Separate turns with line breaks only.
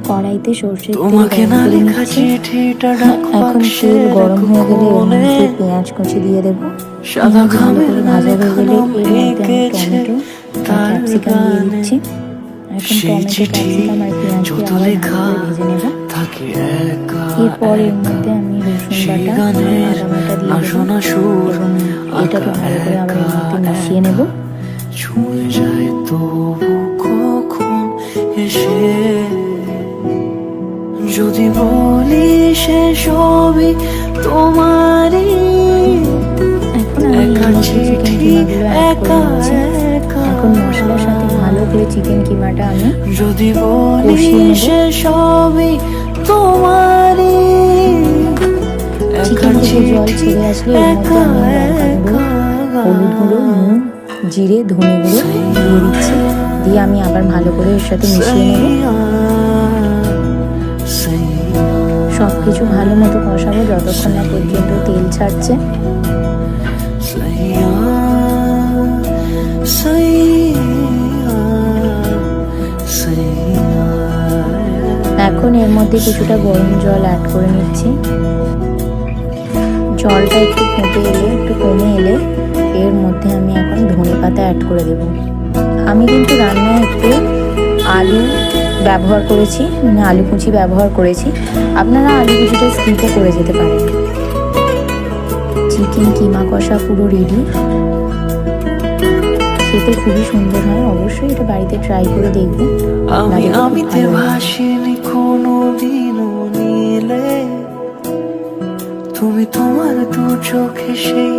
কড়াইতে সর্ষের তেল গরম করে নিচ্ছি। এখন তেল গরম হয়ে গেলে এর মধ্যে পেঁয়াজ কুচি দিয়ে দেবো। পেঁয়াজ ভালো করে ভাজা হয়ে গেলে এর মধ্যে আমি টমেটো ক্যাপসিকাম দিয়ে দিচ্ছি। এখন টমেটো ক্যাপসিকাম আর পেঁয়াজকে আবার ভালো করে ভেজে নেব। এরপর এর মধ্যে আমি রসুন বাটা আদা বাটা দিয়ে দেবো এবং এটাকে ভালো করে আবার এর মধ্যে মিশিয়ে নেব।
ছুঁয়ে যায় তবু কখন এসে যদি বলি সে সবই তোমারই।
এখন মশলার সাথে ভালো করে চিকেন কিমাটা আমি
যদি বলি সে সবই তোমারই।
চিকেন থেকে জল ছেড়ে আসলে এর মধ্যে আমি লঙ্কা গুঁড়ো, হলুদ গুঁড়ো, নুন, জিরে, ধনে গুঁড়ো দিয়ে দিচ্ছি। দিয়ে আমি আবার ভালো করে এর সাথে মিশিয়ে নেব। সব কিছু ভালো মতো কষাবো যতক্ষণ না পর্যন্ত তেল ছাড়ছে। এখন এর মধ্যে কিছুটা গরম জল অ্যাড করে নিচ্ছি। জলটা একটু ফুটে এলে, একটু কমে এলে এর মধ্যে আমি এখন ধনে পাতা অ্যাড করে দেব। আমি কিন্তু রান্নায় একটু আলু ব্যবহার করেছি, মানে আলু কুচি ব্যবহার করেছি। আপনারা আলু কুচিটা স্কিপও করে যেতে পারেন। চিকেন কিমা কষা পুরো রেডি। খেতে খুবই সুন্দর হয়, অবশ্যই এটা বাড়িতে ট্রাই করে দেখবেন।
আমিতে ভাসিনি কোনোদিনও নীলে, তুমি তোমার দু চোখে সেই